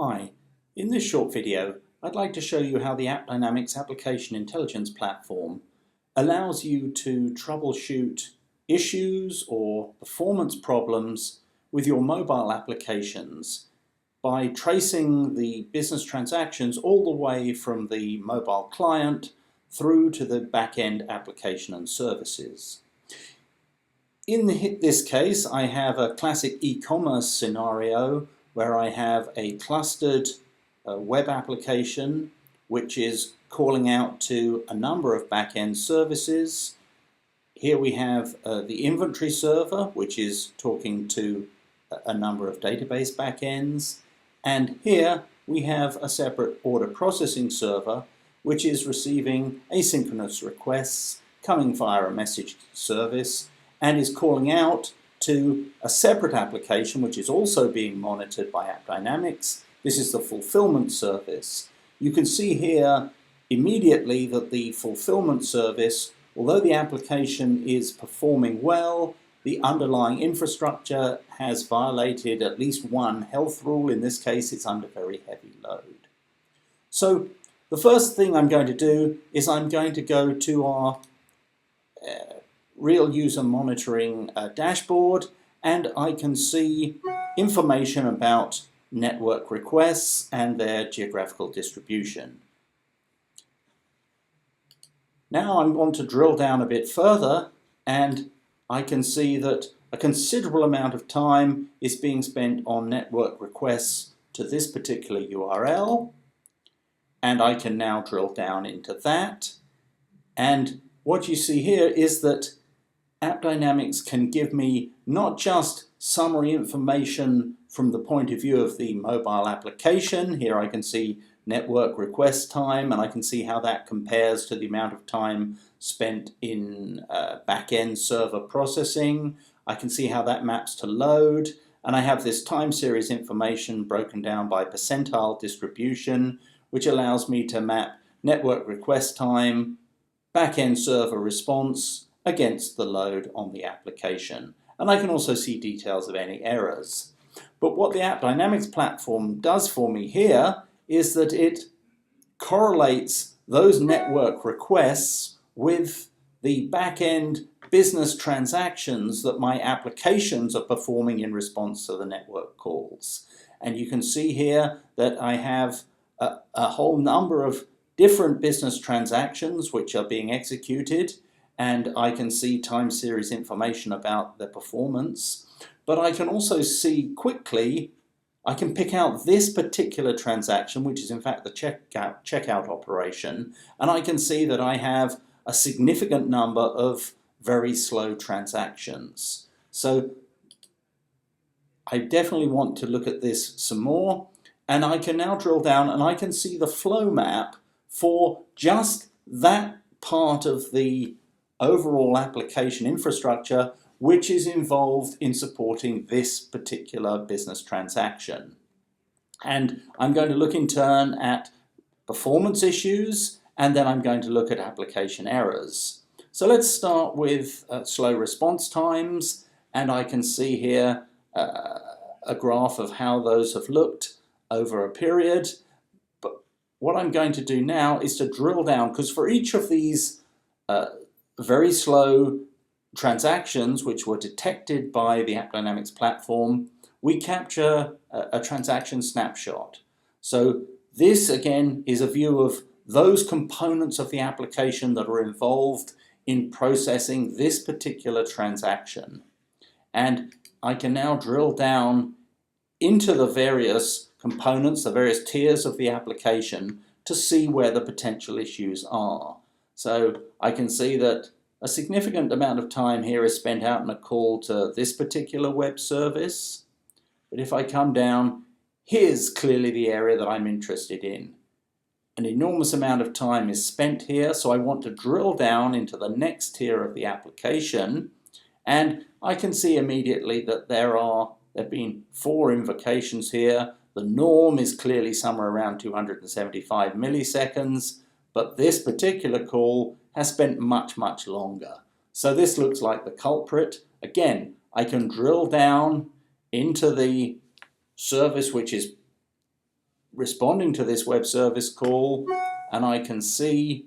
Hi, in this short video I'd like to show you how the AppDynamics Application Intelligence Platform allows you to troubleshoot issues or performance problems with your mobile applications by tracing the business transactions all the way from the mobile client through to the back-end application and services. In this case, I have a classic e-commerce scenario where I have a clustered web application which is calling out to a number of back-end services. Here we have the inventory server, which is talking to a number of database backends, and here we have a separate order processing server which is receiving asynchronous requests coming via a message service and is calling out to a separate application which is also being monitored by AppDynamics. This is the fulfillment service. You can see here immediately that the fulfillment service, although the application is performing well, the underlying infrastructure has violated at least one health rule. In this case, it's under very heavy load. So the first thing I'm going to do is I'm going to go to our real user monitoring dashboard, and I can see information about network requests and their geographical distribution. Now I want to drill down a bit further, and I can see that a considerable amount of time is being spent on network requests to this particular URL, and I can now drill down into that. And what you see here is that AppDynamics can give me not just summary information from the point of view of the mobile application. Here I can see network request time, and I can see how that compares to the amount of time spent in back-end server processing. I can see how that maps to load, and I have this time series information broken down by percentile distribution, which allows me to map network request time, back-end server response against the load on the application. And I can also see details of any errors. But what the AppDynamics platform does for me here is that it correlates those network requests with the back-end business transactions that my applications are performing in response to the network calls. And you can see here that I have a whole number of different business transactions which are being executed, and I can see time series information about their performance. But I can also see quickly, I can pick out this particular transaction, which is in fact the checkout operation, and I can see that I have a significant number of very slow transactions. So I definitely want to look at this some more, and I can now drill down and I can see the flow map for just that part of the overall application infrastructure which is involved in supporting this particular business transaction. And I'm going to look in turn at performance issues, and then I'm going to look at application errors. So let's start with slow response times, and I can see here a graph of how those have looked over a period. But what I'm going to do now is to drill down, because for each of these very slow transactions which were detected by the AppDynamics platform, we capture a transaction snapshot. So this again is a view of those components of the application that are involved in processing this particular transaction. And I can now drill down into the various components, the various tiers of the application, to see where the potential issues are. So I can see that a significant amount of time here is spent out in a call to this particular web service. But if I come down, here's clearly the area that I'm interested in. An enormous amount of time is spent here, so I want to drill down into the next tier of the application, and I can see immediately that there have been 4 invocations here. The norm is clearly somewhere around 275 milliseconds, but this particular call has spent much, much longer. So this looks like the culprit. Again, I can drill down into the service which is responding to this web service call, and I can see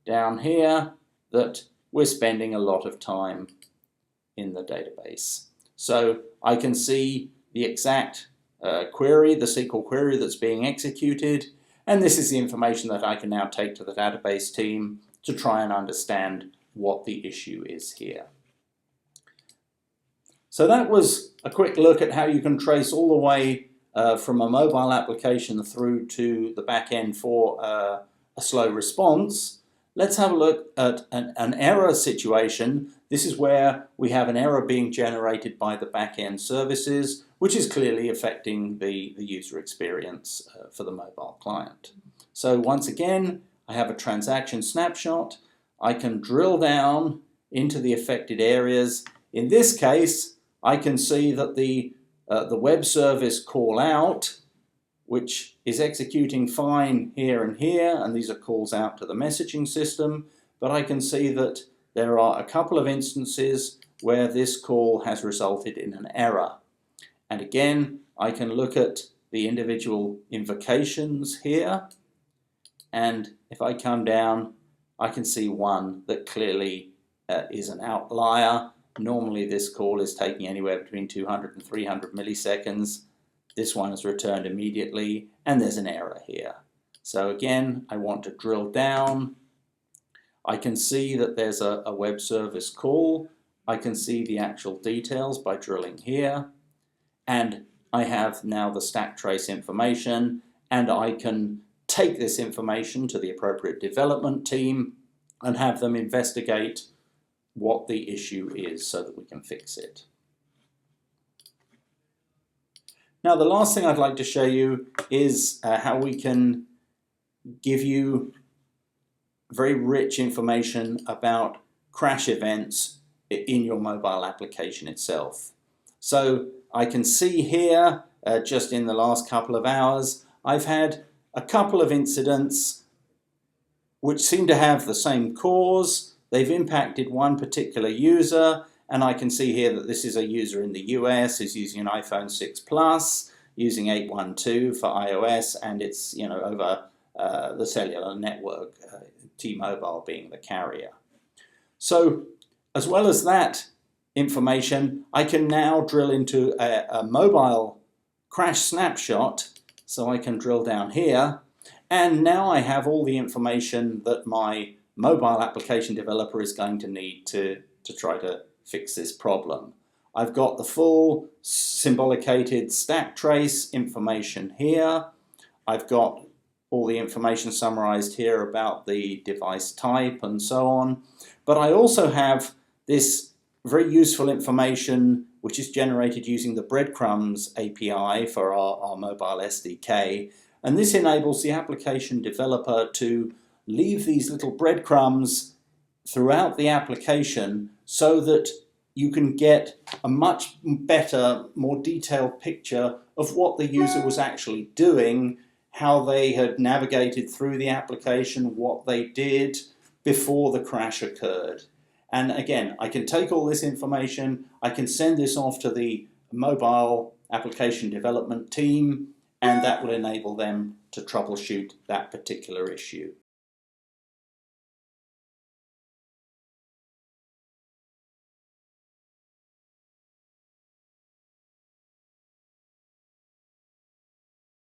down here that we're spending a lot of time in the database. So I can see the exact query, the SQL query that's being executed, and this is the information that I can now take to the database team to try and understand what the issue is here. So that was a quick look at how you can trace all the way from a mobile application through to the back end for a slow response. Let's have a look at an error situation. This is where we have an error being generated by the back-end services, which is clearly affecting the user experience for the mobile client. So once again, I have a transaction snapshot. I can drill down into the affected areas. In this case, I can see that the web service call out, which is executing fine here and here, and these are calls out to the messaging system, but I can see that there are a couple of instances where this call has resulted in an error. And again, I can look at the individual invocations here, and if I come down, I can see one that clearly is an outlier. Normally this call is taking anywhere between 200 and 300 milliseconds. This one is returned immediately, and there's an error here. So again, I want to drill down. I can see that there's a web service call. I can see the actual details by drilling here. And I have now the stack trace information, and I can take this information to the appropriate development team and have them investigate what the issue is so that we can fix it. Now, the last thing I'd like to show you is how we can give you very rich information about crash events in your mobile application itself. So I can see here, just in the last couple of hours, I've had a couple of incidents which seem to have the same cause. They've impacted one particular user, and I can see here that this is a user in the US who's using an iPhone 6 Plus, using 812 for iOS, and it's over the cellular network, T-Mobile being the carrier. So as well as that information, I can now drill into a mobile crash snapshot. So I can drill down here, and now I have all the information that my mobile application developer is going to need to try to fix this problem. I've got the full symbolicated stack trace information here. I've got all the information summarized here about the device type and so on. But I also have this very useful information which is generated using the breadcrumbs API for our mobile SDK. And this enables the application developer to leave these little breadcrumbs throughout the application so that you can get a much better, more detailed picture of what the user was actually doing, how they had navigated through the application, what they did before the crash occurred. And again, I can take all this information, I can send this off to the mobile application development team, and that will enable them to troubleshoot that particular issue.